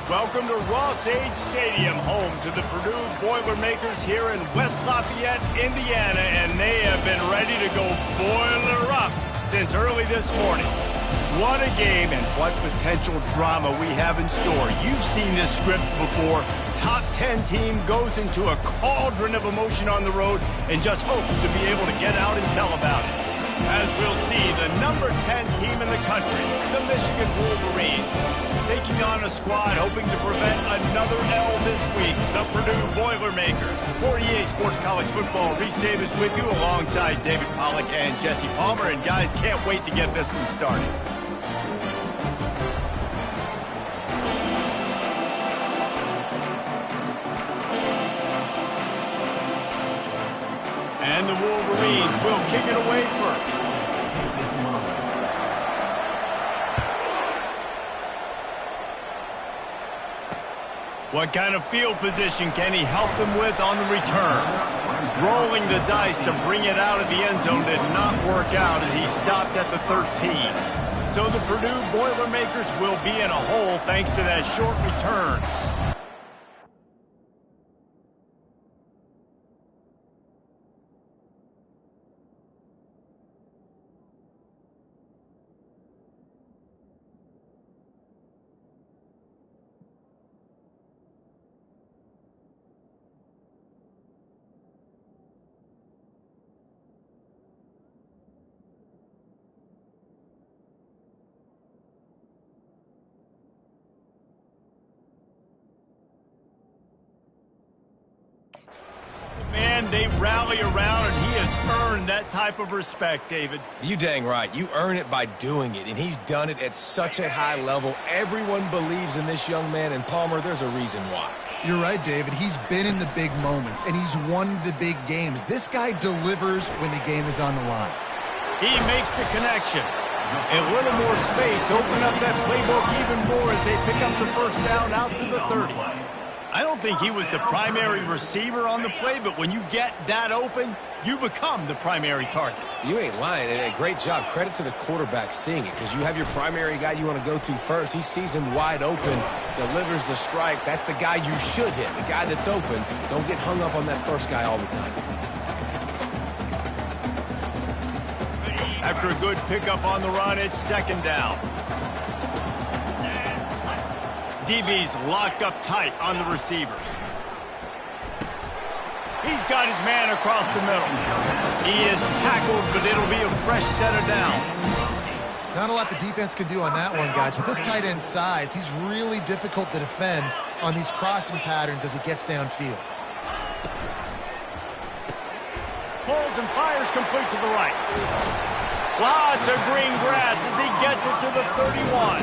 Welcome to Ross-Age Stadium, home to the Purdue Boilermakers here in West Lafayette, Indiana, and they have been ready to go boiler up since early this morning. What a game and what potential drama we have in store. You've seen this script before. Top 10 team goes into a cauldron of emotion on the road and just hopes to be able to get out and tell about it. As we'll see, the number 10 team in the country, the Michigan Wolverines, taking on a squad hoping to prevent another L this week, the Purdue Boilermakers. For EA Sports College Football, Reese Davis with you alongside David Pollack and Jesse Palmer. And guys, can't wait to get this one started. And the Wolverines will kick it away first. What kind of field position can he help them with on the return? Rolling the dice to bring it out of the end zone did not work out as he stopped at the 13. So the Purdue Boilermakers will be in a hole thanks to that short return. Man, they rally around, and he has earned that type of respect, David. You dang right. You earn it by doing it, and he's done it at such a high level. Everyone believes in this young man, and Palmer, there's a reason why. You're right, David. He's been in the big moments, and he's won the big games. This guy delivers when the game is on the line. He makes the connection. A little more space, open up that playbook even more as they pick up the first down out to the 30. I don't think he was the primary receiver on the play, but when you get that open, you become the primary target. You ain't lying, and a great job. Credit to the quarterback seeing it, because you have your primary guy you want to go to first. He sees him wide open, delivers the strike. That's the guy you should hit, the guy that's open. Don't get hung up on that first guy all the time. After a good pickup on the run, it's second down. DB's locked up tight on the receivers. He's got his man across the middle. He is tackled, but it'll be a fresh set of downs. Not a lot the defense can do on that one, guys. With this tight end size, he's really difficult to defend on these crossing patterns as he gets downfield. Pulls and fires complete to the right. Lots of green grass as he gets it to the 31.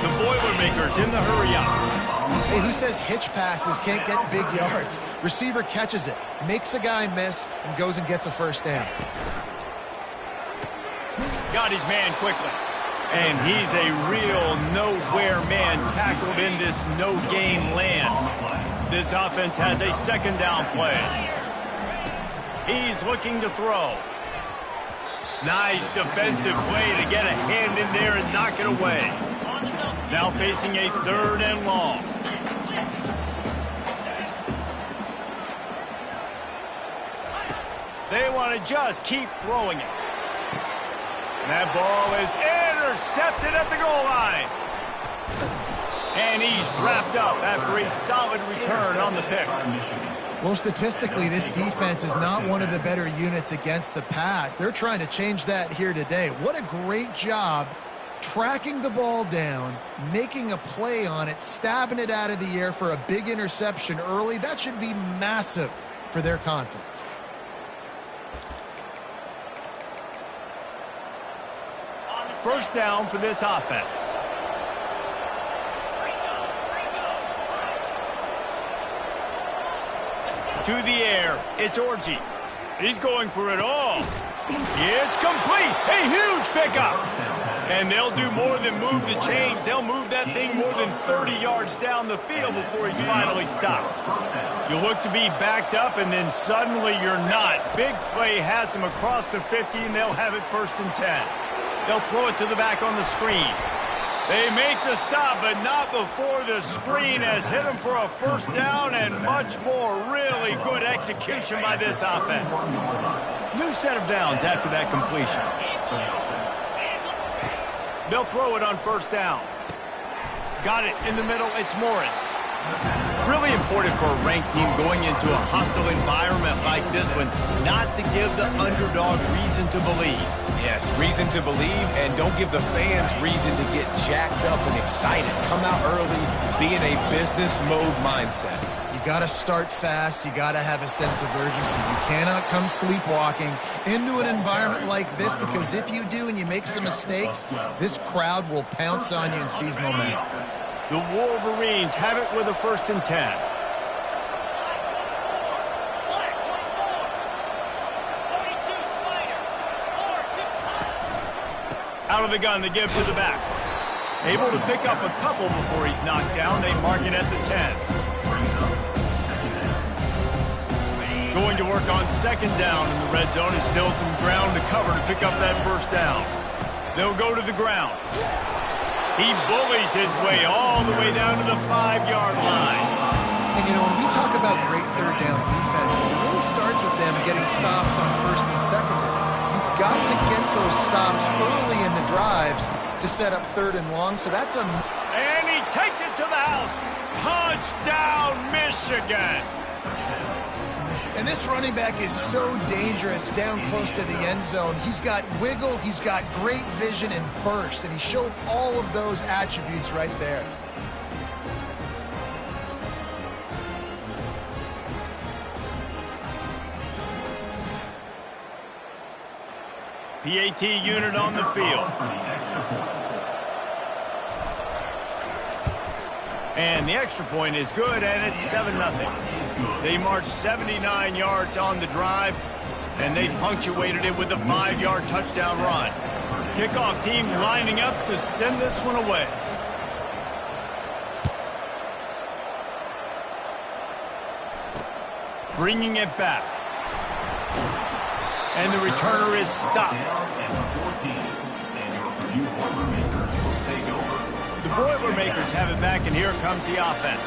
The Boilermakers in the hurry-up. Hey, who says hitch passes can't get big yards? Receiver catches it, makes a guy miss, and goes and gets a first down. Got his man quickly. And he's a real nowhere man tackled in this no-game land. This offense has a second down play. He's looking to throw. Nice defensive play to get a hand in there and knock it away. Now facing a third and long. They want to just keep throwing it. That ball is intercepted at the goal line. And he's wrapped up after a solid return on the pick. Well, statistically, this defense is not one of the better units against the pass. They're trying to change that here today. What a great job tracking the ball down, making a play on it, stabbing it out of the air for a big interception early. That should be massive for their confidence. First down for this offense. To the air, it's Orji. He's going for it all. It's complete. A huge pickup. And they'll do more than move the chains. They'll move that thing more than 30 yards down the field before he's finally stopped. You look to be backed up, and then suddenly you're not. Big play has them across the 50, and they'll have it 1st and 10. They'll throw it to the back on the screen. They make the stop, but not before the screen has hit them for a first down and much more. Really good execution by this offense. New set of downs after that completion. They'll throw it on first down. Got it in the middle. It's Morris. Really important for a ranked team going into a hostile environment like this one, not to give the underdog reason to believe. Yes, reason to believe, and don't give the fans reason to get jacked up and excited. Come out early, be in a business mode mindset. You got to start fast. You got to have a sense of urgency. You cannot come sleepwalking into an environment like this, because if you do and you make some mistakes, this crowd will pounce on you and seize momentum. The Wolverines have it with a 1st and 10. Out of the gun, they give to the back. Able to pick up a couple before he's knocked down. They mark it at the 10. Going to work on 2nd down in the red zone. And still some ground to cover to pick up that 1st down. They'll go to the ground. He bullies his way all the way down to the 5-yard line. And, you know, when we talk about great 3rd down defenses, it really starts with them getting stops on 1st and 2nd. You've got to get those stops early in the drives to set up 3rd and long. So that's a... And he takes it to the house. Touchdown, Michigan. And this running back is so dangerous down close to the end zone. He's got wiggle, he's got great vision and burst, and he showed all of those attributes right there. PAT unit on the field. And the extra point is good, and it's 7-0. They marched 79 yards on the drive, and they punctuated it with a 5-yard touchdown run. Kickoff team lining up to send this one away. Bringing it back. And the returner is stopped. The Boilermakers have it back, and here comes the offense.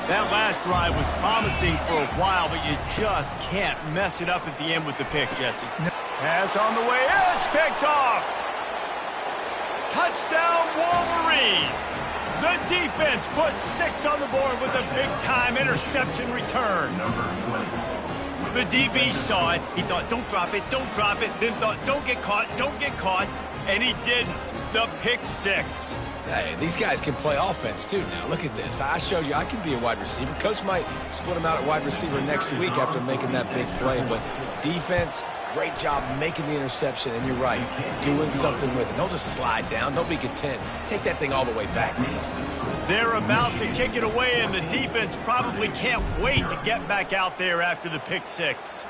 That last drive was promising for a while, but you just can't mess it up at the end with the pick, Jesse. Pass on the way. It's picked off. Touchdown, Wolverines. The defense puts 6 on the board with a big-time interception return. The DB saw it. He thought, don't drop it, then thought, don't get caught, and he didn't. The pick 6. Hey, these guys can play offense, too, now. Look at this. I showed you I can be a wide receiver. Coach might split him out at wide receiver next week after making that big play. But defense, great job making the interception. And you're right, doing something with it. Don't just slide down. Don't be content. Take that thing all the way back. They're about to kick it away, and the defense probably can't wait to get back out there after the pick 6.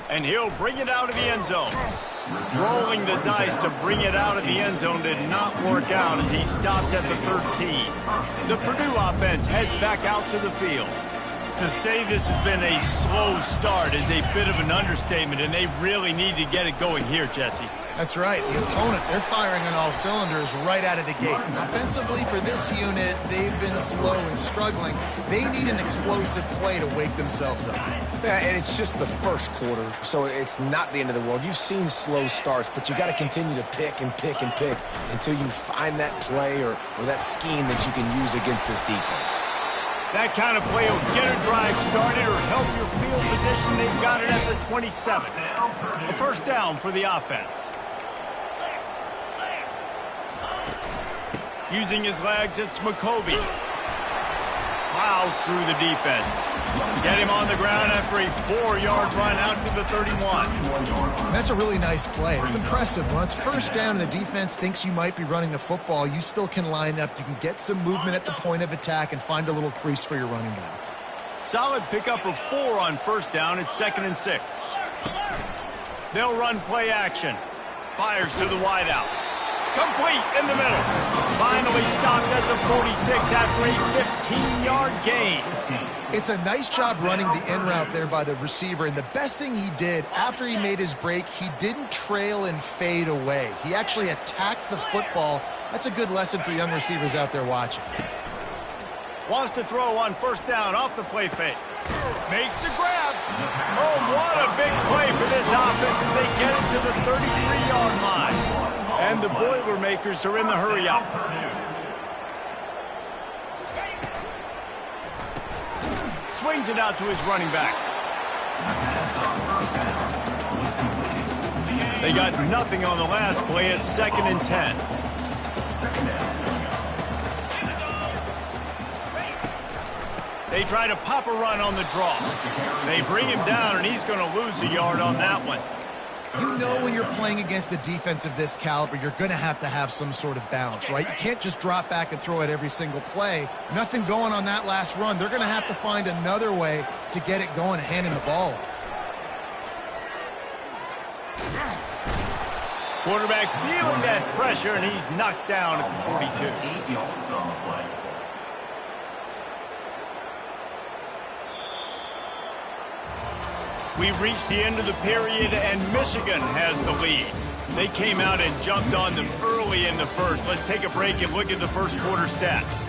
And he'll bring it out of the end zone. Rolling the dice to bring it out of the end zone did not work out as he stopped at the 13. The Purdue offense heads back out to the field. To say this has been a slow start is a bit of an understatement, and they really need to get it going here, Jesse. That's right. The opponent, they're firing on all cylinders right out of the gate. Offensively, for this unit, they've been slow and struggling. They need an explosive play to wake themselves up. Yeah, and it's just the first quarter, so it's not the end of the world. You've seen slow starts, but you got to continue to pick and pick and pick until you find that play or that scheme that you can use against this defense. That kind of play will get a drive started or help your field position. They've got it at the 27. A 1st down for the offense. Using his legs, it's McCovey. Plows through the defense. Get him on the ground after a 4-yard run out to the 31. That's a really nice play. It's impressive. When it's 1st down and the defense thinks you might be running the football, you still can line up. You can get some movement at the point of attack and find a little crease for your running back. Solid pickup of 4 on 1st down. It's 2nd and 6. They'll run play action. Fires to the wideout. Complete in the middle. Finally stopped at the 46 after a 15-yard gain. It's a nice job running the in route there by the receiver, and the best thing he did after he made his break, he didn't trail and fade away. He actually attacked the football. That's a good lesson for young receivers out there watching. Wants to throw on first down off the play fake. Makes the grab. Oh, what a big play for this offense as they get it to the 33-yard line. And the Boilermakers are in the hurry up. Swings it out to his running back. They got nothing on the last play. It's 2nd and 10. They try to pop a run on the draw. They bring him down, and he's going to lose a yard on that one. You know when you're playing against a defense of this caliber, you're going to have some sort of balance, right? You can't just drop back and throw it every single play. Nothing going on that last run. They're going to have to find another way to get it going, handing the ball off. Quarterback feeling that pressure, and he's knocked down at the 42. 8 yards on the play. We've reached the end of the period, and Michigan has the lead. They came out and jumped on them early in the first. Let's take a break and look at the first quarter stats.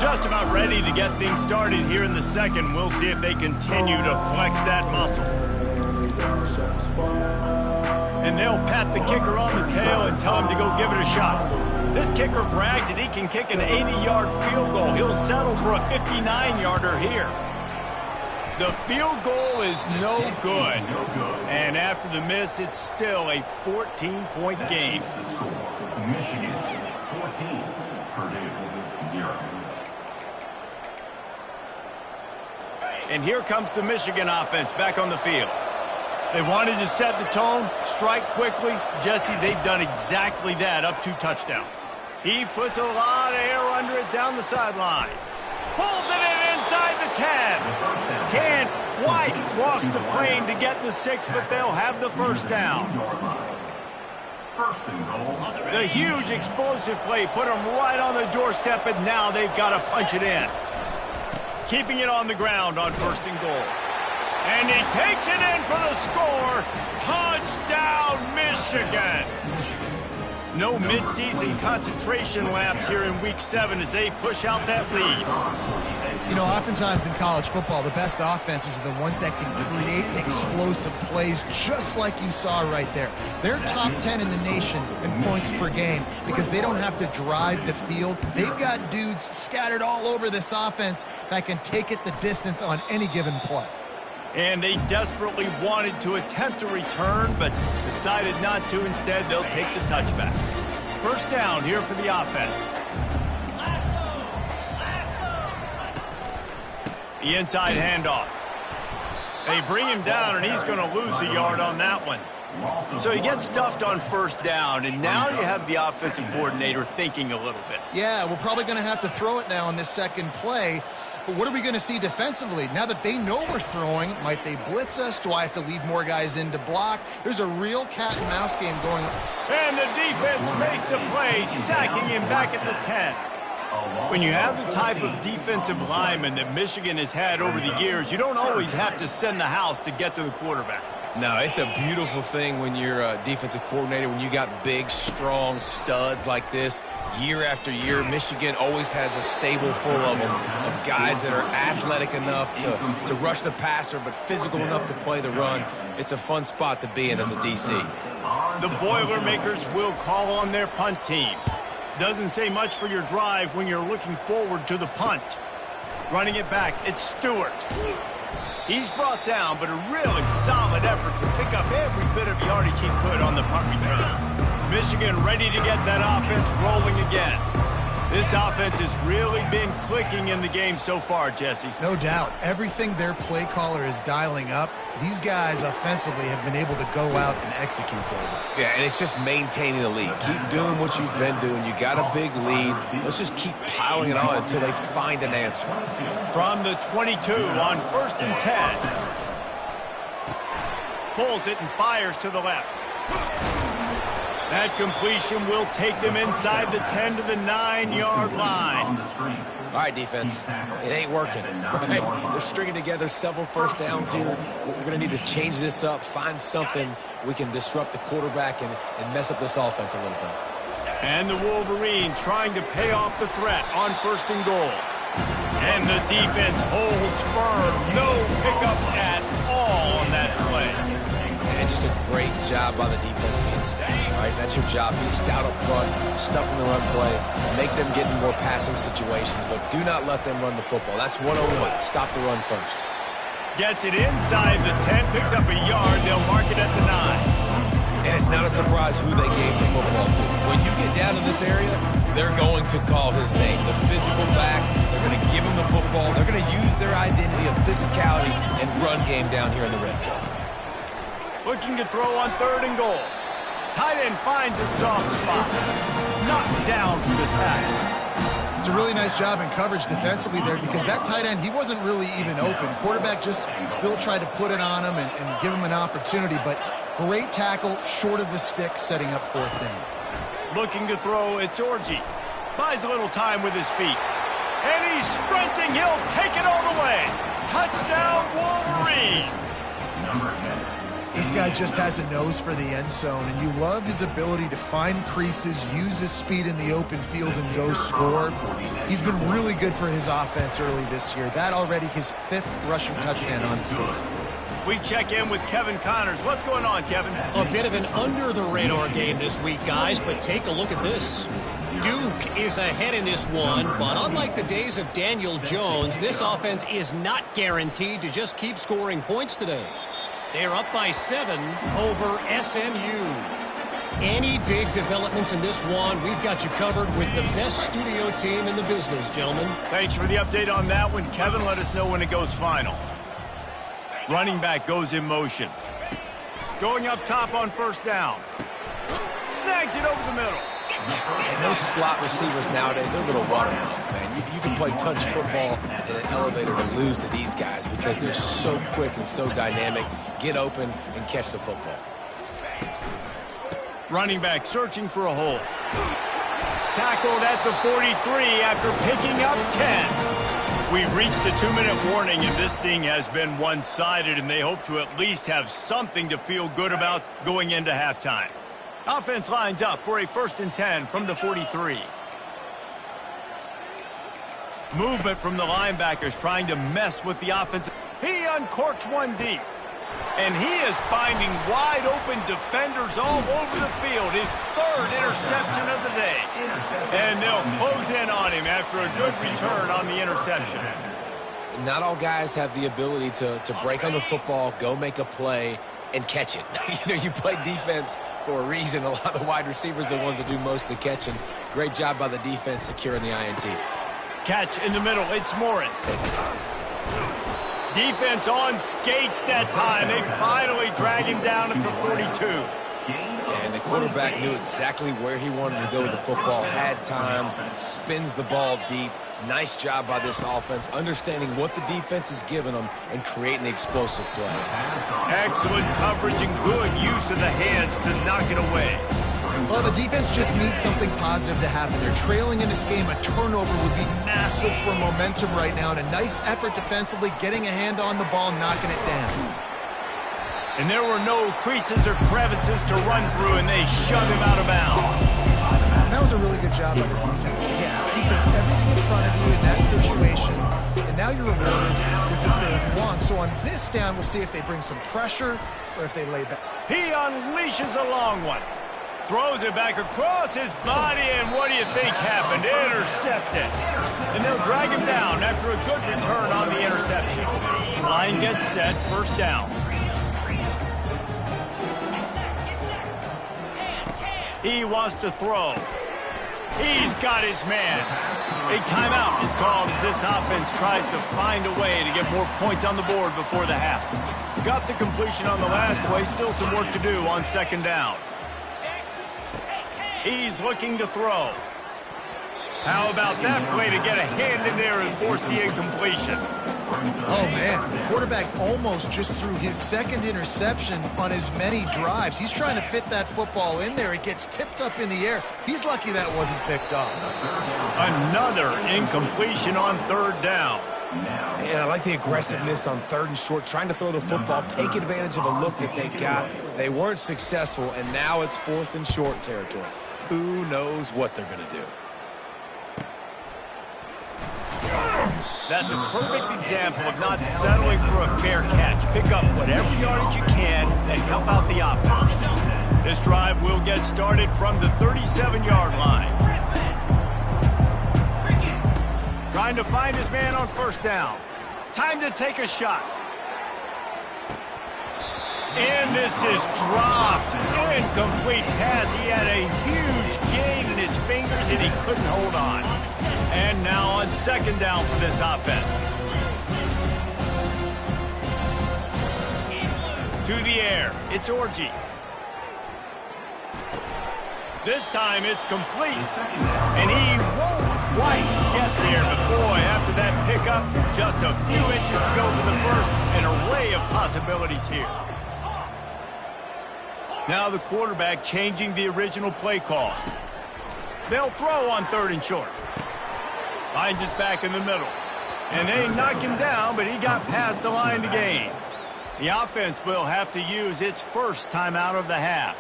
Just about ready to get things started here in the second. We'll see if they continue to flex that muscle. And they'll pat the kicker on the tail and tell him to go give it a shot. This kicker bragged that he can kick an 80-yard field goal. He'll settle for a 59-yarder here. The field goal is no good. And after the miss, it's still a 14-point game. Michigan 14, Purdue 0. And here comes the Michigan offense back on the field. They wanted to set the tone, strike quickly. Jesse, they've done exactly that, up 2 touchdowns. He puts a lot of air under it down the sideline. Pulls it in inside the 10. Can't quite cross the plane to get the 6, but they'll have the first down. The huge explosive play put them right on the doorstep, and now they've got to punch it in. Keeping it on the ground on 1st and goal. And he takes it in for the score. Touchdown, Michigan. No midseason concentration laps here in Week 7 as they push out that lead. You know, oftentimes in college football, the best offenses are the ones that can create explosive plays just like you saw right there. They're top 10 in the nation in points per game because they don't have to drive the field. They've got dudes scattered all over this offense that can take it the distance on any given play. And they desperately wanted to attempt a return, but decided not to. Instead, they'll take the touchback. First down here for the offense. The inside handoff. They bring him down, and he's going to lose a yard on that one. So he gets stuffed on first down, and now you have the offensive coordinator thinking a little bit. Yeah, we're probably going to have to throw it now on this second play. But what are we going to see defensively? Now that they know we're throwing, might they blitz us? Do I have to leave more guys in to block? There's a real cat and mouse game going on. And the defense makes a play, sacking him back at the 10. When you have the type of defensive lineman that Michigan has had over the years, you don't always have to send the house to get to the quarterback. No, it's a beautiful thing when you're a defensive coordinator, when you got big, strong studs like this. Year after year, Michigan always has a stable full of them, of guys that are athletic enough to rush the passer, but physical enough to play the run. It's a fun spot to be in as a DC. The Boilermakers will call on their punt team. Doesn't say much for your drive when you're looking forward to the punt. Running it back, it's Stewart. He's brought down, but a really solid effort to pick up every bit of yardage he could on the punt return. Michigan ready to get that offense rolling again. This offense has really been clicking in the game so far, Jesse. No doubt. Everything their play caller is dialing up, these guys offensively have been able to go out and execute that. Yeah, and it's just maintaining the lead. Keep doing what you've been doing. You got a big lead. Let's just keep piling it on until they find an answer. From the 22 on 1st and 10. Pulls it and fires to the left. That completion will take them inside the 10 to the 9-yard line. All right, defense, it ain't working. Right? They're stringing together several first downs here. We're going to need to change this up, find something we can disrupt the quarterback and mess up this offense a little bit. And the Wolverines trying to pay off the threat on 1st and goal. And the defense holds firm. No pickup at all on that play. And just a great job by the defense being stout, right? That's your job. Be stout up front, stuff in the run play, make them get in more passing situations, but do not let them run the football. That's 101. Stop the run first. Gets it inside the 10, picks up a yard. They'll mark it at the 9. And it's not a surprise who they gave the football to. When you get down in this area, they're going to call his name. The physical back, they're going to give him the football. They're going to use their identity of physicality and run game down here in the red zone. Looking to throw on 3rd and goal. Tight end finds a soft spot. Knocked down from the tackle. It's a really nice job in coverage defensively there because that tight end, he wasn't really even open. Quarterback just still tried to put it on him and give him an opportunity, but great tackle, short of the stick, setting up 4th down. Looking to throw, it's Orji. Buys a little time with his feet. And he's sprinting. He'll take it all the way. Touchdown, Wolverines. Number 10. This guy just has a nose for the end zone, and you love his ability to find creases, use his speed in the open field, and go score. He's been really good for his offense early this year. That already his 5th rushing touchdown on the season. We check in with Kevin Connors. What's going on, Kevin? A bit of an under-the-radar game this week, guys, but take a look at this. Duke is ahead in this one, but unlike the days of Daniel Jones, this offense is not guaranteed to just keep scoring points today. They're up by 7 over SMU. Any big developments in this one, we've got you covered with the best studio team in the business, gentlemen. Thanks for the update on that one, Kevin. Let us know when it goes final. Running back goes in motion. Going up top on 1st down. Snags it over the middle. And those slot receivers nowadays, they're little watermelons, man. You can play touch football in an elevator to lose to these guys because they're so quick and so dynamic. Get open and catch the football. Running back searching for a hole. Tackled at the 43 after picking up 10. We've reached the 2-minute warning, and this thing has been one-sided, and they hope to at least have something to feel good about going into halftime. Offense lines up for a 1st and 10 from the 43. Movement from the linebackers trying to mess with the offense. He uncorks one deep. And he is finding wide-open defenders all over the field. His 3rd interception of the day. And they'll close in on him after a good return on the interception. Not all guys have the ability to break on the football, go make a play, and catch it. You play defense for a reason. A lot of the wide receivers are the ones that do most of the catching. Great job by the defense securing the INT. Catch in the middle. It's Morris. Defense on skates that time. They finally drag him down at the 42. And the quarterback knew exactly where he wanted to go with the football, had time, spins the ball deep. Nice job by this offense, understanding what the defense is giving them and creating the explosive play. Excellent coverage and good use of the hands to knock it away. Well, the defense just needs something positive to happen. They're trailing in this game. A turnover would be massive for momentum right now. And a nice effort defensively, getting a hand on the ball, knocking it down. And there were no creases or crevices to run through, and they shove him out of bounds. And that was a really good job by the defense. Again, keeping everything in front of you in that situation. And now you're rewarded with the 3rd and long. So on this down, we'll see if they bring some pressure or if they lay back. He unleashes a long one. Throws it back across his body, and what do you think happened? Intercepted. And they'll drag him down after a good return on the interception. Line gets set, 1st down. He wants to throw. He's got his man. A timeout is called as this offense tries to find a way to get more points on the board before the half. Got the completion on the last play, still some work to do on 2nd down. He's looking to throw. How about that play to get a hand in there and force the incompletion? Oh, man, the quarterback almost just threw his second interception on as many drives. He's trying to fit that football in there. It gets tipped up in the air. He's lucky that wasn't picked up. Another incompletion on third down. And I like the aggressiveness on 3rd and short, trying to throw the football, take advantage of a look that they got. They weren't successful, and now it's 4th and short territory. Who knows what they're going to do? That's a perfect example of not settling for a fair catch. Pick up whatever yardage you can and help out the offense. This drive will get started from the 37-yard line. Trying to find his man on first down. Time to take a shot. And this is dropped. Incomplete pass. He had a huge gain in his fingers and he couldn't hold on. And now on second down for this offense. To the air. It's Orgy. This time it's complete. And he won't quite get there. But boy, after that pickup, just a few inches to go for the first. An array of possibilities here. Now the quarterback changing the original play call. They'll throw on 3rd and short. Finds his back in the middle. And they knock him down, but he got past the line to gain. The offense will have to use its first timeout of the half.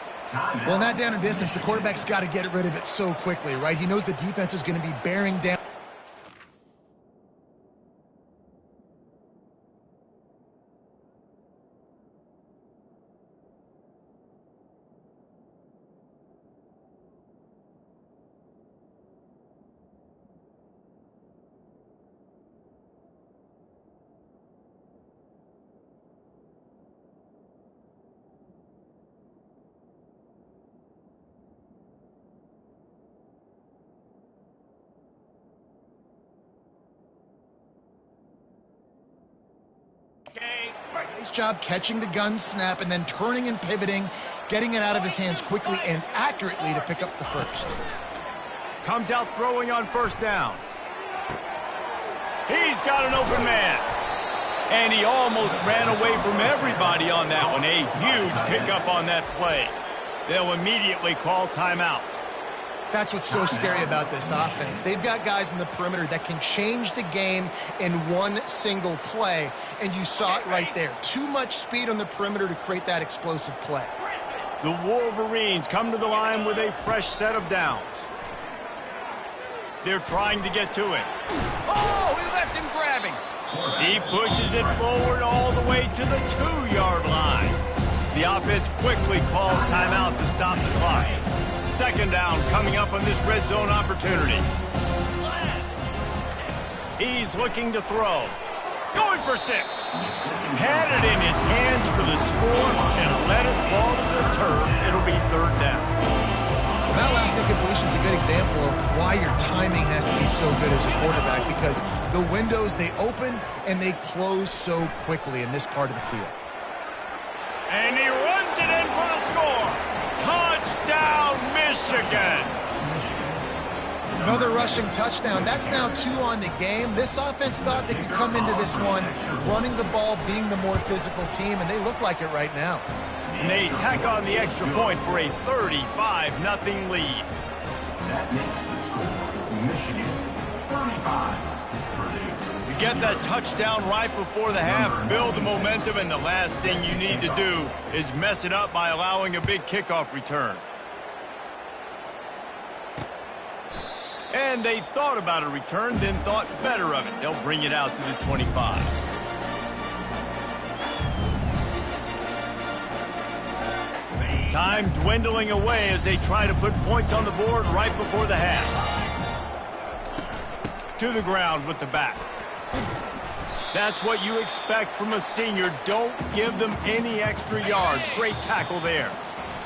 Well, in that down and distance, the quarterback's got to get rid of it so quickly, right? He knows the defense is going to be bearing down. Nice job catching the gun snap and then turning and pivoting, getting it out of his hands quickly and accurately to pick up the first. Comes out throwing on first down. He's got an open man. And he almost ran away from everybody on that one. A huge pickup on that play. They'll immediately call timeout. That's what's so scary about this offense. They've got guys in the perimeter that can change the game in one single play, and you saw it right there. Too much speed on the perimeter to create that explosive play. The Wolverines come to the line with a fresh set of downs. They're trying to get to it. Oh, he left him grabbing. He pushes it forward all the way to the 2-yard line. The offense quickly calls timeout to stop the clock. Second down coming up on this red zone opportunity. He's looking to throw. Going for 6. Had it in his hands for the score and let it fall to the turf. It'll be 3rd down. Well, that last incompletion is a good example of why your timing has to be so good as a quarterback, because the windows, they open and they close so quickly in this part of the field. And he runs it in for the score. Touchdown, Michigan! Another rushing touchdown. That's now 2 on the game. This offense thought they could come into this one running the ball, being the more physical team, and they look like it right now. And they tack on the extra point for a 35-0 lead. That makes the score Michigan 35. You get that touchdown right before the half, build the momentum, and the last thing you need to do is mess it up by allowing a big kickoff return. And they thought about a return, then thought better of it. They'll bring it out to the 25. Time dwindling away as they try to put points on the board right before the half. To the ground with the back. That's what you expect from a senior. Don't give them any extra yards. Great tackle there.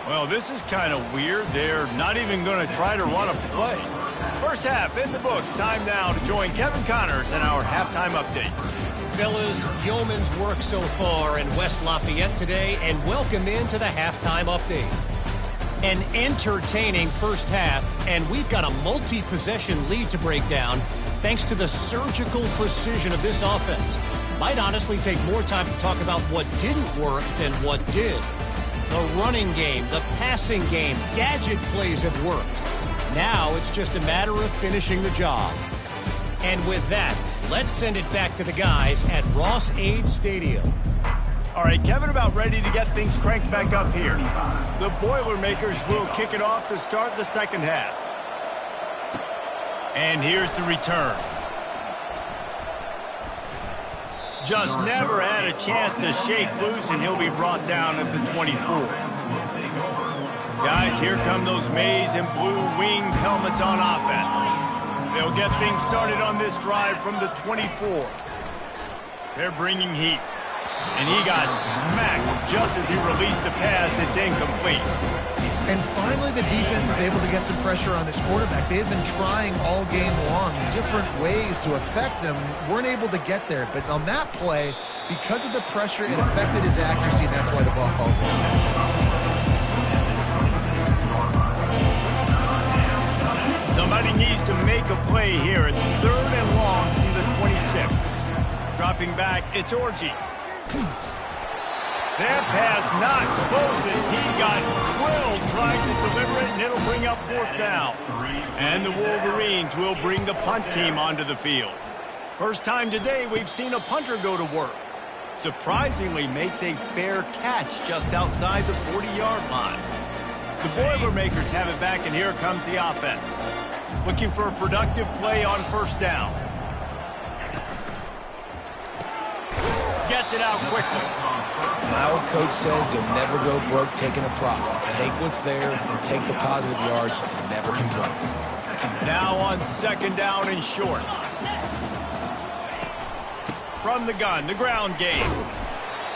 Well, this is kind of weird. They're not even going to try to run a play. First half in the books. Time now to join Kevin Connors in our halftime update. Fellas, yeoman's work so far in West Lafayette today, and welcome into the halftime update. An entertaining first half, and we've got a multi-possession lead to break down thanks to the surgical precision of this offense. Might honestly take more time to talk about what didn't work than what did. The running game, the passing game, gadget plays have worked. Now it's just a matter of finishing the job. And with that, let's send it back to the guys at Ross-Ade Stadium. All right, Kevin, about ready to get things cranked back up here. The Boilermakers will kick it off to start the second half. And here's the return. Just never had a chance to shake loose, and he'll be brought down at the 24. Guys, here come those maize and blue winged helmets on offense. They'll get things started on this drive from the 24. They're bringing heat. And he got smacked just as he released the pass. It's incomplete. And finally, the defense is able to get some pressure on this quarterback. They had been trying all game long different ways to affect him. Weren't able to get there. But on that play, because of the pressure, it affected his accuracy, and that's why the ball falls in. Somebody needs to make a play here. It's 3rd and long from the 26. Dropping back, it's Orji. That pass not close as he got drilled trying to deliver it, and it'll bring up 4th down. And the Wolverines will bring the punt team onto the field. First time today we've seen a punter go to work. Surprisingly makes a fair catch just outside the 40-yard line. The Boilermakers have it back, and here comes the offense. Looking for a productive play on 1st down. Gets it out quickly. My old coach says you'll never go broke taking a profit. Take what's there, take the positive yards, and never complain. Now on 2nd down and short. From the gun, the ground game.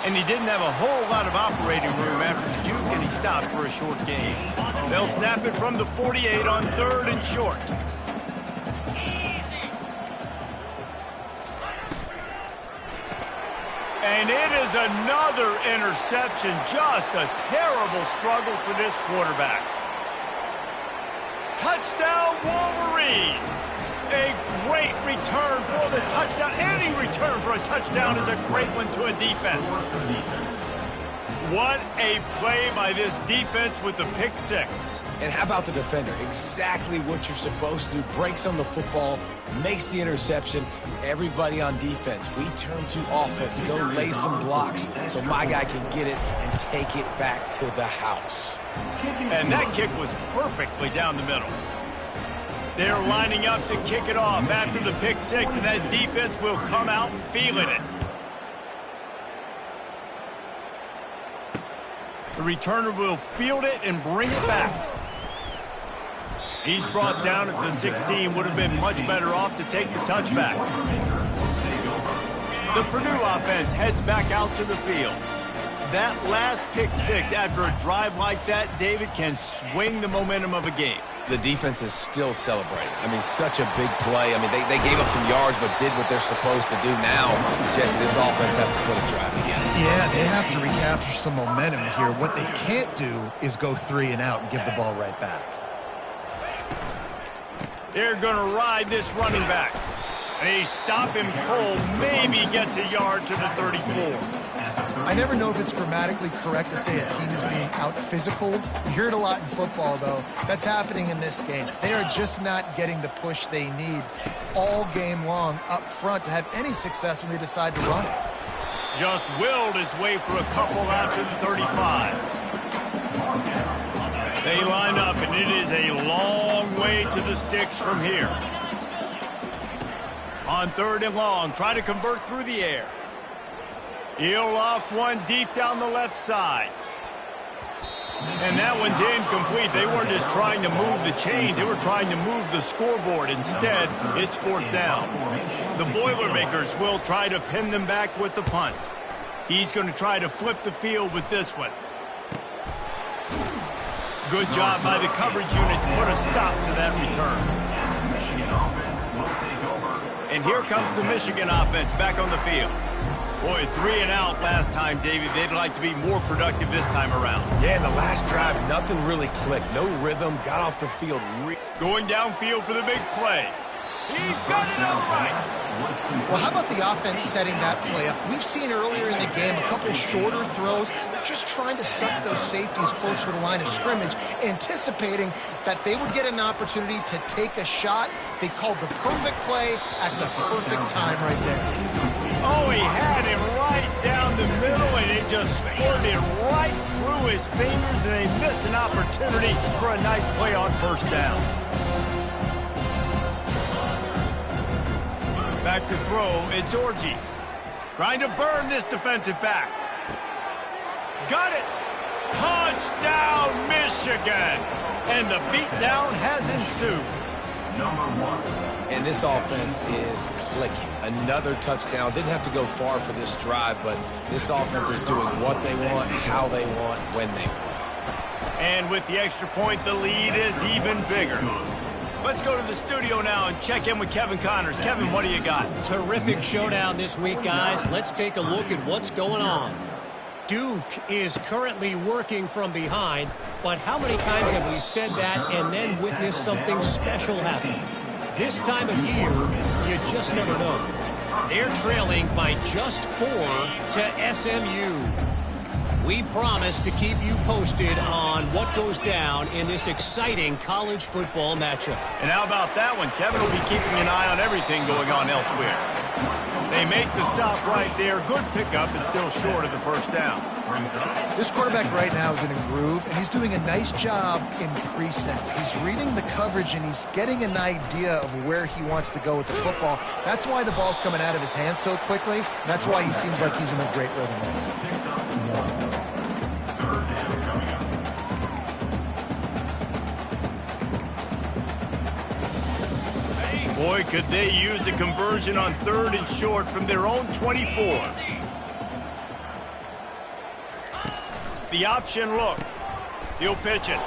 And he didn't have a whole lot of operating room after the juke, and he stopped for a short gain. They'll snap it from the 48 on 3rd and short. And it is another interception. Just a terrible struggle for this quarterback. Touchdown, Wolverines. A great return for the touchdown. Any return for a touchdown is a great one to a defense. What a play by this defense with the pick 6. And how about the defender? Exactly what you're supposed to do. Breaks on the football, makes the interception. Everybody on defense, we turn to offense. Go lay some blocks so my guy can get it and take it back to the house. And that kick was perfectly down the middle. They're lining up to kick it off after the pick 6, and that defense will come out feeling it. The returner will field it and bring it back. He's brought down at the 16. Would have been much better off to take the touchback. The Purdue offense heads back out to the field. That last pick 6 after a drive like that, David, can swing the momentum of a game. The defense is still celebrating. I mean, such a big play. I mean, they gave up some yards but did what they're supposed to do. Now, Jesse, this offense has to put a drive together. Yeah, they have to recapture some momentum here. What they can't do is go 3 and out and give the ball right back. They're going to ride this running back. They stop him cold, maybe gets a yard to the 34. I never know if it's grammatically correct to say a team is being out-physicaled. You hear it a lot in football, though. That's happening in this game. They are just not getting the push they need all game long up front to have any success when they decide to run it. Just willed his way for a couple out to the 35. They line up, and it is a long way to the sticks from here. On 3rd and long, try to convert through the air. He'll loft one deep down the left side. And that one's incomplete. They weren't just trying to move the chains. They were trying to move the scoreboard. Instead, it's 4th down. The Boilermakers will try to pin them back with the punt. He's going to try to flip the field with this one. Good job by the coverage unit to put a stop to that return. And here comes the Michigan offense back on the field. Boy, 3 and out last time, David. They'd like to be more productive this time around. Yeah, in the last drive, nothing really clicked. No rhythm, got off the field. Going downfield for the big play. He's got it outright. Well, how about the offense setting that play up? We've seen earlier in the game a couple shorter throws. They're just trying to suck those safeties closer to the line of scrimmage, anticipating that they would get an opportunity to take a shot. They called the perfect play at the perfect time right there. Oh, he had him right down the middle, and it just squirted right through his fingers, and they missed an opportunity for a nice play on first down. Back to throw, it's Orji. Trying to burn this defensive back. Got it! Touchdown, Michigan! And the beatdown has ensued. And this offense is clicking. Another touchdown. Didn't have to go far for this drive, but this offense is doing what they want, how they want, when they want. And with the extra point, the lead is even bigger. Let's go to the studio now and check in with Kevin Connors. Kevin, what do you got? Terrific showdown this week, guys. Let's take a look at what's going on. Duke is currently working from behind, but how many times have we said that and then witnessed something special happen? This time of year, you just never know. They're trailing by just 4 to SMU. We promise to keep you posted on what goes down in this exciting college football matchup. And how about that one? Kevin will be keeping an eye on everything going on elsewhere. They make the stop right there. Good pickup, but still short of the first down. This quarterback right now is in a groove, and he's doing a nice job in pre-snap. He's reading the coverage, and he's getting an idea of where he wants to go with the football. That's why the ball's coming out of his hands so quickly. That's why he seems like he's in a great rhythm. Boy, could they use a conversion on 3rd and short from their own 24. The option look. He'll pitch it.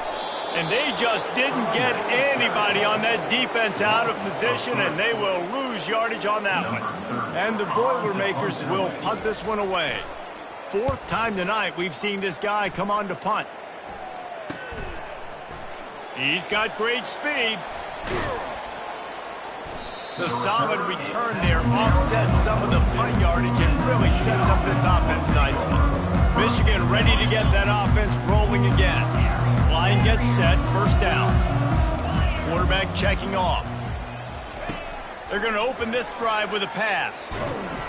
And they just didn't get anybody on that defense out of position, and they will lose yardage on that one. And the Boilermakers will punt this one away. 4th time tonight we've seen this guy come on to punt. He's got great speed. The solid return there offsets some of the punt yardage and really sets up this offense nicely. Michigan ready to get that offense rolling again. Line gets set, first down. Quarterback checking off. They're going to open this drive with a pass.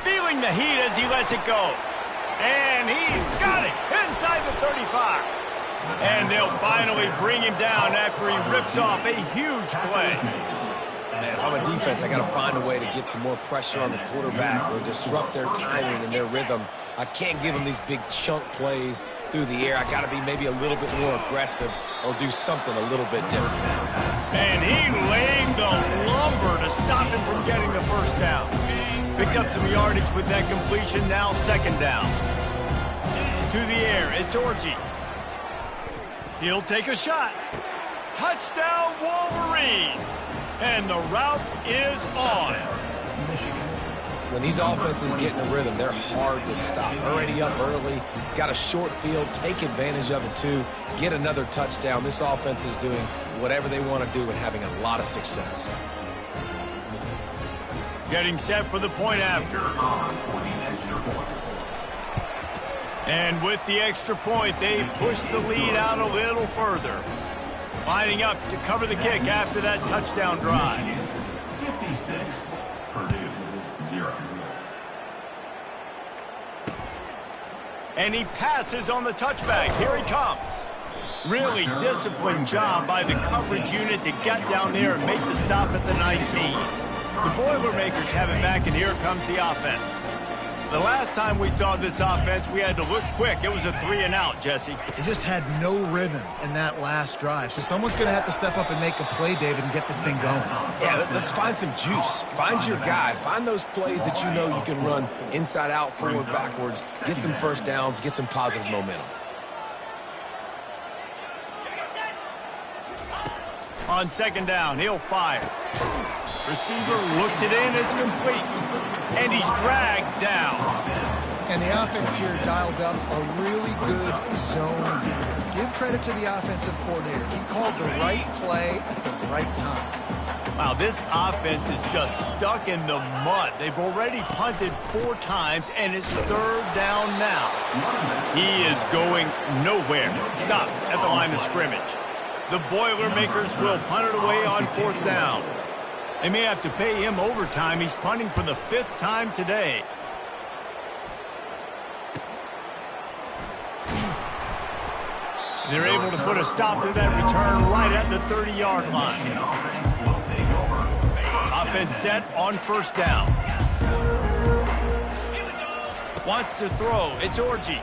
Feeling the heat as he lets it go. And he's got it inside the 35. And they'll finally bring him down after he rips off a huge play. Man, if I'm a defense, I got to find a way to get some more pressure on the quarterback or disrupt their timing and their rhythm. I can't give them these big chunk plays through the air. I got to be maybe a little bit more aggressive or do something a little bit different. And he laying the lumber to stop him from getting the first down. Picked up some yardage with that completion, now 2nd down. To the air, it's Orji. He'll take a shot. Touchdown, Wolverines! And the route is on. When these offenses get in a rhythm, they're hard to stop. Already up early, got a short field, take advantage of it too, get another touchdown. This offense is doing whatever they want to do and having a lot of success. Getting set for the point after. And with the extra point, they push the lead out a little further. Lining up to cover the kick after that touchdown drive. 56, Purdue, 0. And he passes on the touchback. Here he comes. Really disciplined job by the coverage unit to get down there and make the stop at the 19. The Boilermakers have it back, and here comes the offense. The last time we saw this offense, we had to look quick. It was a 3 and out, Jesse. They just had no rhythm in that last drive. So someone's going to have to step up and make a play, David, and get this thing going. Yeah, let's find some juice. Find your guy. Find those plays that you know you can run inside out, forward, backwards. Get some first downs. Get some positive momentum. On 2nd down, he'll fire. Receiver looks it in, it's complete. And he's dragged down. And the offense here dialed up a really good zone. Give credit to the offensive coordinator. He called the right play at the right time. Wow, this offense is just stuck in the mud. They've already punted 4 times, and it's 3rd down now. He is going nowhere. Stop at the line of scrimmage. The Boilermakers will punt it away on 4th down. They may have to pay him overtime. He's punting for the 5th time today. They're able to put a stop to that return right at the 30-yard line. Offense set on 1st down. Wants to throw. It's Orji.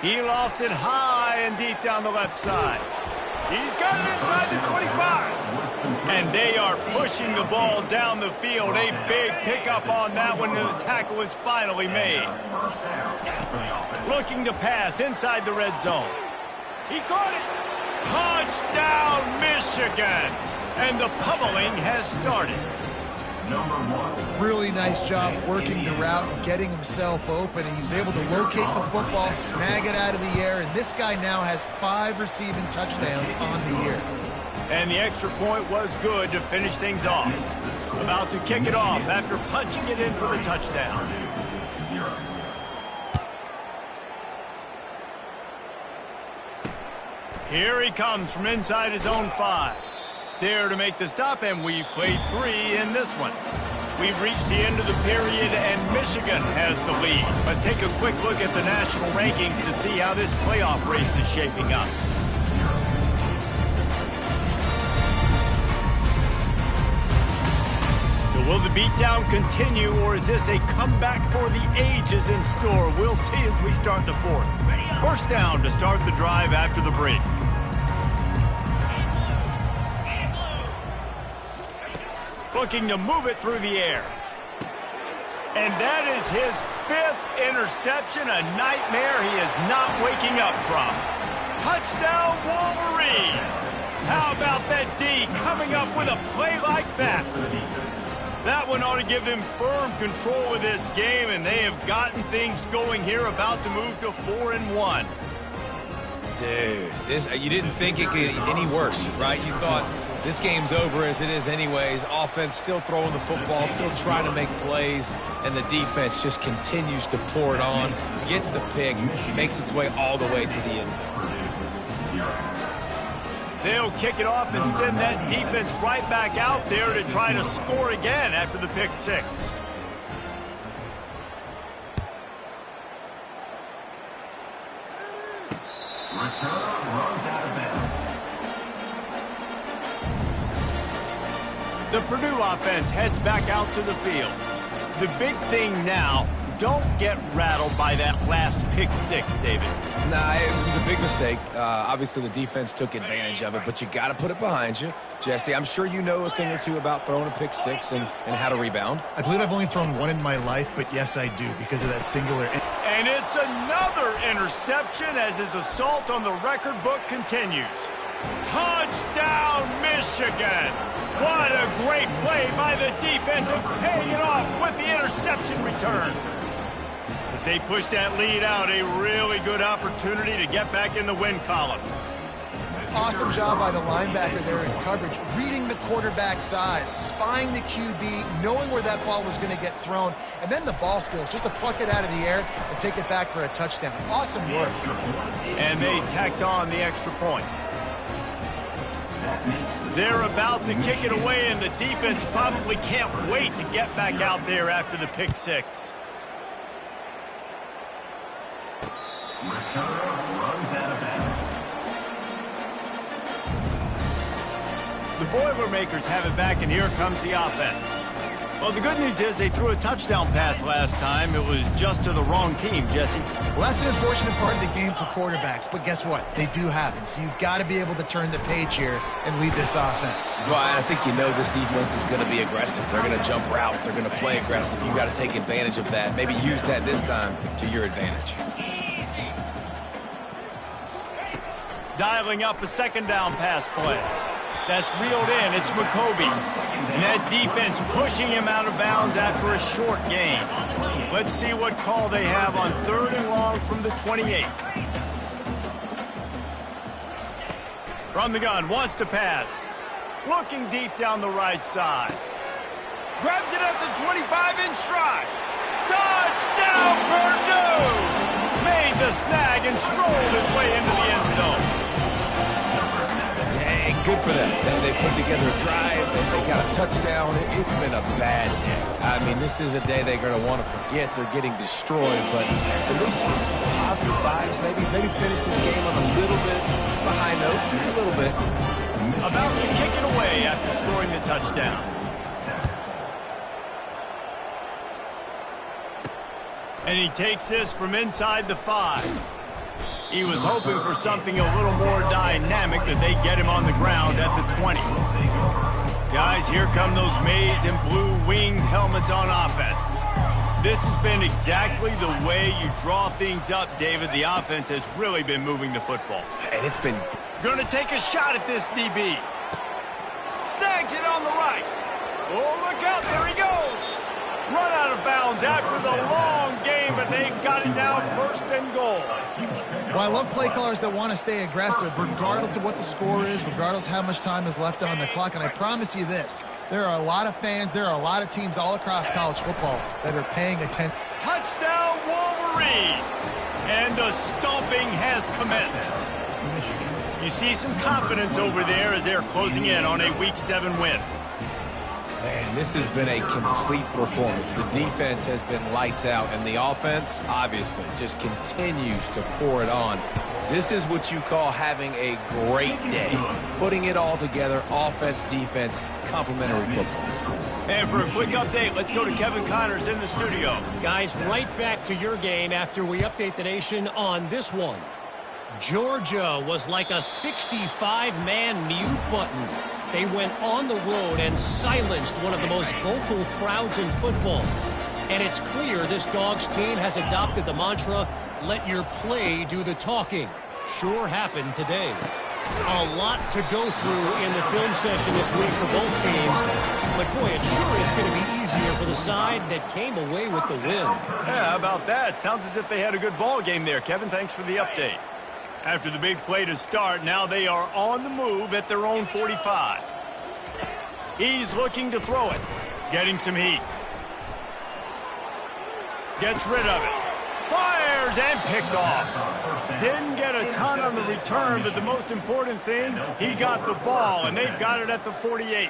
He lofts it high and deep down the left side. He's got it inside the 25. And they are pushing the ball down the field. A big pickup on that one, and the tackle is finally made. Looking to pass inside the red zone. He caught it. Touchdown, Michigan. And the pummeling has started. Really nice job working the route and getting himself open. And he was able to locate the football, snag it out of the air, and this guy now has 5 receiving touchdowns on the year. And the extra point was good to finish things off. About to kick it off after punching it in for the touchdown. Here he comes from inside his own 5. There to make the stop, and we've played 3 in this one. We've reached the end of the period, and Michigan has the lead. Let's take a quick look at the national rankings to see how this playoff race is shaping up. So will the beatdown continue, or is this a comeback for the ages in store? We'll see as we start the 4th. 1st down to start the drive after the break. Looking to move it through the air. And that is his 5th interception, a nightmare he is not waking up from. Touchdown, Wolverines! How about that D coming up with a play like that? That one ought to give them firm control of this game, and they have gotten things going here, about to move to 4-1. Dude, you didn't think it could get any worse, right? You thought this game's over as it is anyways. Offense still throwing the football, still trying to make plays, and the defense just continues to pour it on, gets the pick, makes its way all the way to the end zone. They'll kick it off and send that defense right back out there to try to score again after the pick 6. The Purdue offense heads back out to the field. The big thing now, don't get rattled by that last pick 6, David. Nah, it was a big mistake. Obviously, the defense took advantage of it, but you got to put it behind you. Jesse, I'm sure you know a thing or two about throwing a pick 6 and how to rebound. I believe I've only thrown 1 in my life, but yes, I do, because of that singular. And it's another interception as his assault on the record book continues. Touchdown, Michigan! What a great play by the defense, and paying it off with the interception return. As they push that lead out, a really good opportunity to get back in the win column. Awesome job by the linebacker there in coverage, reading the quarterback's eyes, spying the QB, knowing where that ball was going to get thrown, and then the ball skills, just to pluck it out of the air and take it back for a touchdown. Awesome work. And they tacked on the extra point. They're about to kick it away, and the defense probably can't wait to get back out there after the pick 6. The Boilermakers have it back, and here comes the offense. Well, the good news is they threw a touchdown pass last time. It was just to the wrong team, Jesse. Well, that's an unfortunate part of the game for quarterbacks, but guess what? They do happen, so you've got to be able to turn the page here and lead this offense. Well, I think you know this defense is going to be aggressive. They're going to jump routes. They're going to play aggressive. You've got to take advantage of that. Maybe use that this time to your advantage. Dialing up a 2nd down pass play. That's reeled in. It's McCoby. And that defense pushing him out of bounds after a short gain. Let's see what call they have on 3rd and long from the 28. From the gun, wants to pass. Looking deep down the right side. Grabs it at the 25 in stride. Touchdown, Purdue! Made the snag and strolled his way into the end zone. Hey, good for them. They put together a drive. They got a touchdown. It's been a bad day. I mean, this is a day they're going to want to forget. They're getting destroyed, but at least you get some positive vibes. Maybe finish this game on a little bit of a high note. A little bit. About to kick it away after scoring the touchdown. And he takes this from inside the 5. He was hoping for something a little more dynamic, that they get him on the ground at the 20. Guys, here come those maize and blue winged helmets on offense. This has been exactly the way you draw things up, David. The offense has really been moving the football. And it's been... Gonna take a shot at this DB. Snags it on the right. Oh, look out, there he goes. Run out of bounds after the long game, but they've got it down 1st and goal. Well, I love play callers that want to stay aggressive, regardless of what the score is, regardless of how much time is left on the clock. And I promise you this, there are a lot of fans, there are a lot of teams all across college football that are paying attention. Touchdown, Wolverines! And the stomping has commenced. You see some confidence over there as they're closing in on a Week 7 win. Man, this has been a complete performance. The defense has been lights out, and the offense, obviously, just continues to pour it on. This is what you call having a great day. Putting it all together, offense, defense, complementary football. And for a quick update, let's go to Kevin Connors in the studio. Guys, right back to your game after we update the nation on this one. Georgia was like a 65-man mute button. They went on the road and silenced one of the most vocal crowds in football. And it's clear this Dogs team has adopted the mantra, let your play do the talking. Sure happened today. A lot to go through in the film session this week for both teams. But boy, it sure is going to be easier for the side that came away with the win. Yeah, how about that? Sounds as if they had a good ball game there. Kevin, thanks for the update. After the big play to start, now they are on the move at their own 45. He's looking to throw it. Getting some heat. Gets rid of it. Fires and picked off. Didn't get a ton on the return, but the most important thing, he got the ball, and they've got it at the 48.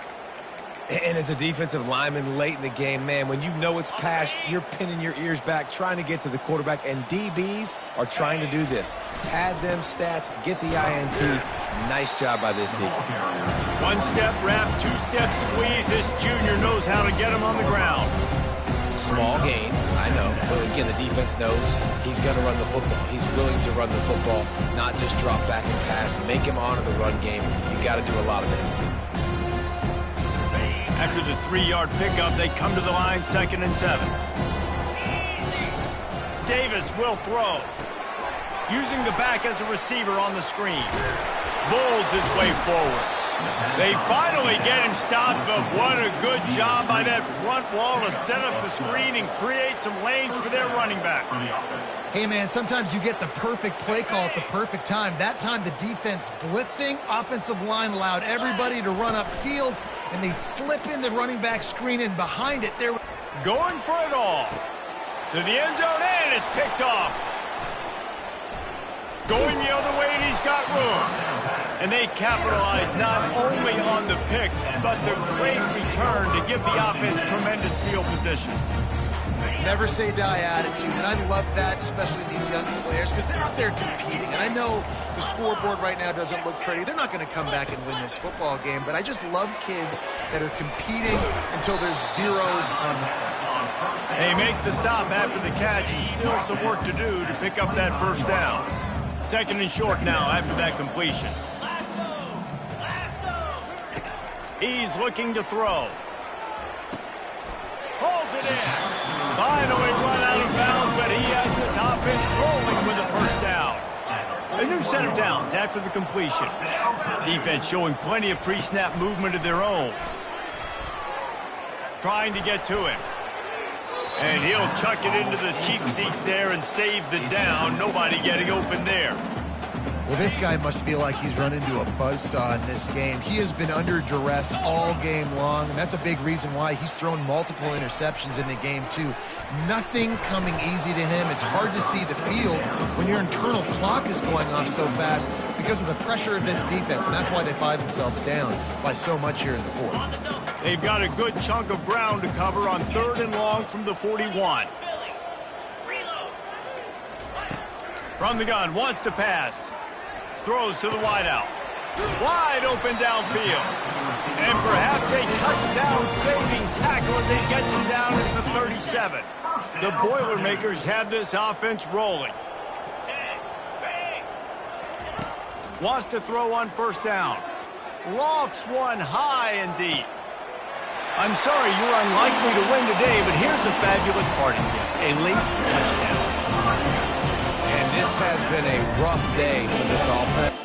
And as a defensive lineman late in the game, man, when you know it's passed, you're pinning your ears back, trying to get to the quarterback, and DBs are trying to do this. Pad them stats, get the INT. Nice job by this D. One-step wrap, two-step squeeze. This junior knows how to get him on the ground. Small gain, I know. But again, the defense knows he's going to run the football. He's willing to run the football, not just drop back and pass. Make him honor the run game. You got to do a lot of this. After the 3-yard pickup, they come to the line, 2nd and 7. Davis will throw. Using the back as a receiver on the screen. Bulls his way forward. They finally get him stopped, but what a good job by that front wall to set up the screen and create some lanes for their running back. Hey, man, sometimes you get the perfect play call at the perfect time. That time the defense blitzing, offensive line allowed everybody to run upfield, and they slip in the running back screen, and behind it, they're going for it all. To the end zone, and it's picked off. Going the other way, and he's got room. And they capitalize not only on the pick, but the great return to give the offense tremendous field position. Never say die attitude, and I love that, especially these young players, because they're out there competing. And I know the scoreboard right now doesn't look pretty. They're not going to come back and win this football game, but I just love kids that are competing until there's zeros on the clock. They make the stop after the catch, and still some work to do to pick up that first down. 2nd and short now after that completion. He's looking to throw. Pulls it in. Finally run out of bounds, but he has this offense rolling with a first down. A new set of downs after the completion. Defense showing plenty of pre-snap movement of their own. Trying to get to him. And he'll chuck it into the cheap seats there and save the down. Nobody getting open there. Well, this guy must feel like he's run into a buzzsaw in this game. He has been under duress all game long, and that's a big reason why he's thrown multiple interceptions in the game, too. Nothing coming easy to him. It's hard to see the field when your internal clock is going off so fast because of the pressure of this defense, and that's why they find themselves down by so much here in the fourth. They've got a good chunk of ground to cover on 3rd and long from the 41. From the gun, wants to pass. Throws to the wideout. Wide open downfield. And perhaps a touchdown-saving tackle as he gets him down at the 37. The Boilermakers have this offense rolling. Wants to throw on 1st down. Lofts one high and deep. I'm sorry you're unlikely to win today, but here's a fabulous parting gift. A late touchdown. And this has been a rough day for this offense.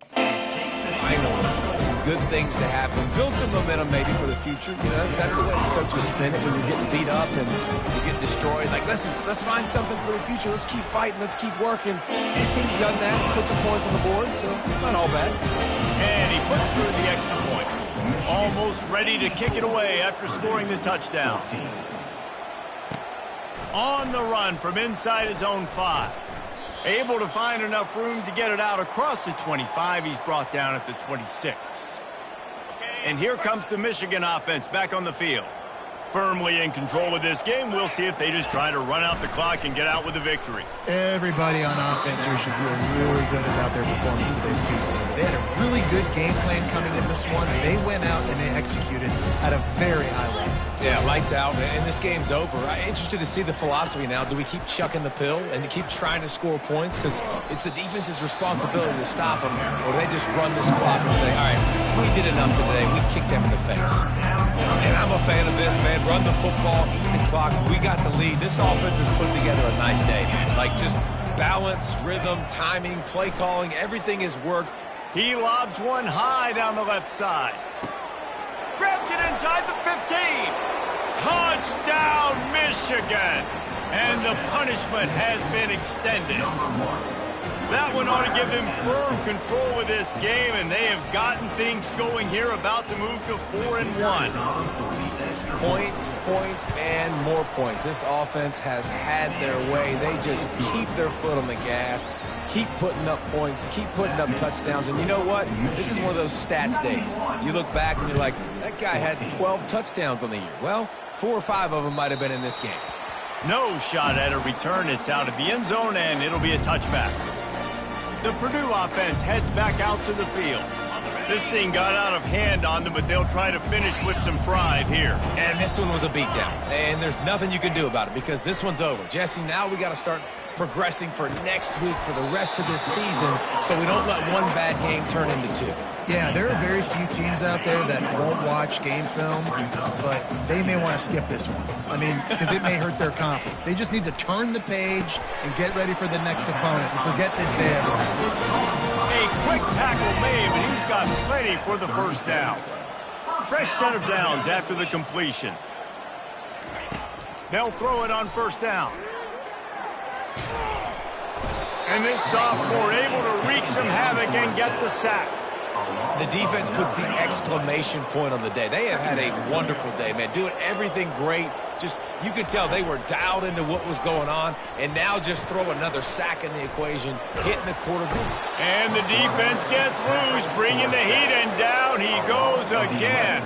Finally, some good things to happen. Build some momentum maybe for the future. You know, that's the way the coaches spin it when you're getting beat up and you're getting destroyed. Like, listen, let's find something for the future. Let's keep fighting. Let's keep working. This team's done that. Put some points on the board, so it's not all bad. And he puts through the extra point. Almost ready to kick it away after scoring the touchdown. On the run from inside his own 5. Able to find enough room to get it out across the 25. He's brought down at the 26. And here comes the Michigan offense back on the field. Firmly in control of this game. We'll see if they just try to run out the clock and get out with a victory. Everybody on offense here should feel really good about their performance today, too. They had a really good game plan coming in this one. They went out and they executed at a very high level. Yeah, lights out, and this game's over. I'm interested to see the philosophy now. Do we keep chucking the pill and to keep trying to score points? Because it's the defense's responsibility to stop them. Or do they just run this clock and say, all right, we did enough today. We kicked them in the face. And I'm a fan of this, man. Run the football, eat the clock. We got the lead. This offense has put together a nice day, man. Like, just balance, rhythm, timing, play calling. Everything has worked. He lobs one high down the left side. Grabs it inside the 15. Touchdown, Michigan. And the punishment has been extended. That one ought to give them firm control of this game, and they have gotten things going here, about to move to 4-1. Points, points, and more points. This offense has had their way. They just keep their foot on the gas, keep putting up points, keep putting up touchdowns. And you know what? This is one of those stats days. You look back and you're like, that guy had 12 touchdowns on the year. Well, 4 or 5 of them might have been in this game. No shot at a return. It's out of the end zone, and it'll be a touchback. The Purdue offense heads back out to the field. This thing got out of hand on them, but they'll try to finish with some pride here. And this one was a beatdown. And there's nothing you can do about it because this one's over. Jesse, now we got to start progressing for next week for the rest of this season so we don't let one bad game turn into 2. Yeah, there are very few teams out there that won't watch game film, but they may want to skip this one. I mean, because it may hurt their confidence. They just need to turn the page and get ready for the next opponent and forget this day ever happened. A quick tackle made, but he's got plenty for the first down. Fresh set of downs after the completion. They'll throw it on first down. And this sophomore able to wreak some havoc and get the sack. The defense puts the exclamation point on the day. They have had a wonderful day, man. Doing everything great. Just, you could tell they were dialed into what was going on, and now just throw another sack in the equation, hitting the quarterback. And the defense gets loose, bringing the heat, and down he goes again.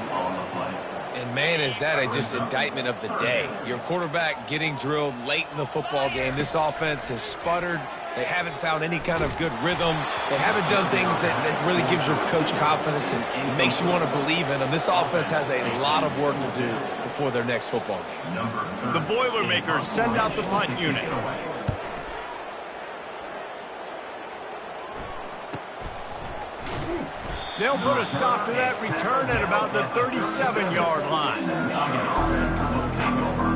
And, man, is that just indictment of the day. Your quarterback getting drilled late in the football game. This offense has sputtered. They haven't found any kind of good rhythm. They haven't done things that really gives your coach confidence and makes you want to believe in them. This offense has a lot of work to do before their next football game. The Boilermakers send out the punt unit. They'll put a stop to that return at about the 37-yard line.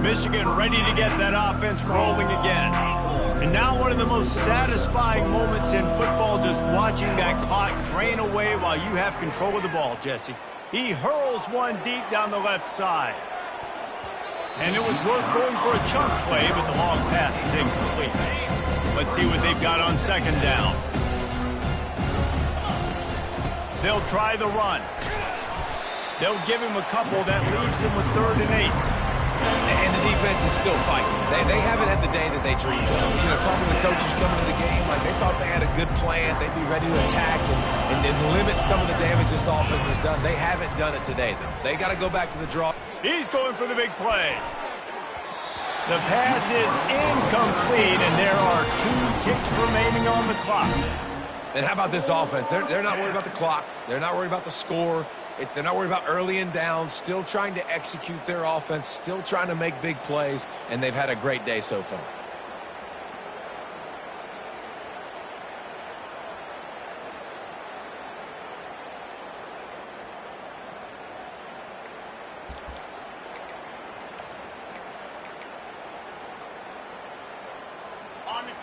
Michigan ready to get that offense rolling again. And now one of the most satisfying moments in football, just watching that clock drain away while you have control of the ball, Jesse. He hurls one deep down the left side. And it was worth going for a chunk play, but the long pass is incomplete. Let's see what they've got on second down. They'll try the run. They'll give him a couple that leaves him with 3rd and 8. And the defense is still fighting. They haven't had the day that they dreamed of. You know, talking to the coaches coming to the game, like they thought they had a good plan. They'd be ready to attack and then limit some of the damage this offense has done. They haven't done it today, though. They got to go back to the draw. He's going for the big play. The pass is incomplete, and there are 2 ticks remaining on the clock. And how about this offense? They're not worried about the clock. They're not worried about the score. They're not worried about early and down. Still trying to execute their offense. Still trying to make big plays. And they've had a great day so far.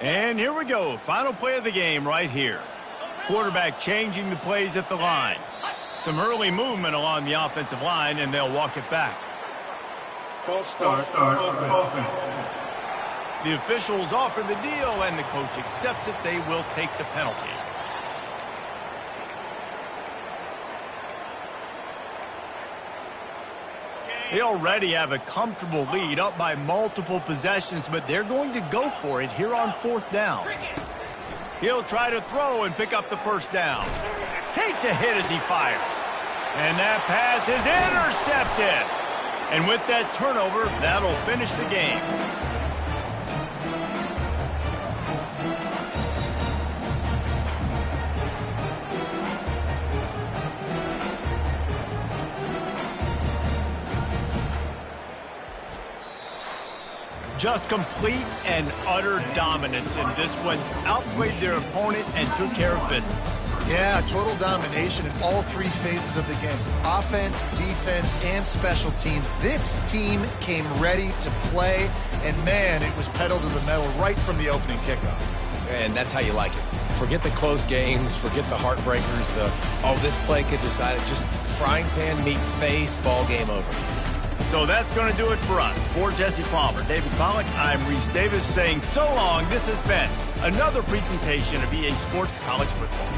And here we go. Final play of the game right here. Quarterback changing the plays at the line. Some early movement along the offensive line, and they'll walk it back. False start. Offense. The officials offer the deal, and the coach accepts it. They will take the penalty. They already have a comfortable lead, up by multiple possessions, but they're going to go for it here on 4th down. He'll try to throw and pick up the first down. Takes a hit as he fires. And that pass is intercepted. And with that turnover, that'll finish the game. Just complete and utter dominance in this one. Outplayed their opponent and took care of business. Yeah, total domination in all 3 phases of the game. Offense, defense, and special teams. This team came ready to play, and man, it was pedal to the metal right from the opening kickoff. And that's how you like it. Forget the close games, forget the heartbreakers, this play could decide it. Just frying pan, meat face, ball game over. So that's going to do it for us. For Jesse Palmer, David Pollack, I'm Reese Davis saying so long. This has been another presentation of EA Sports College Football.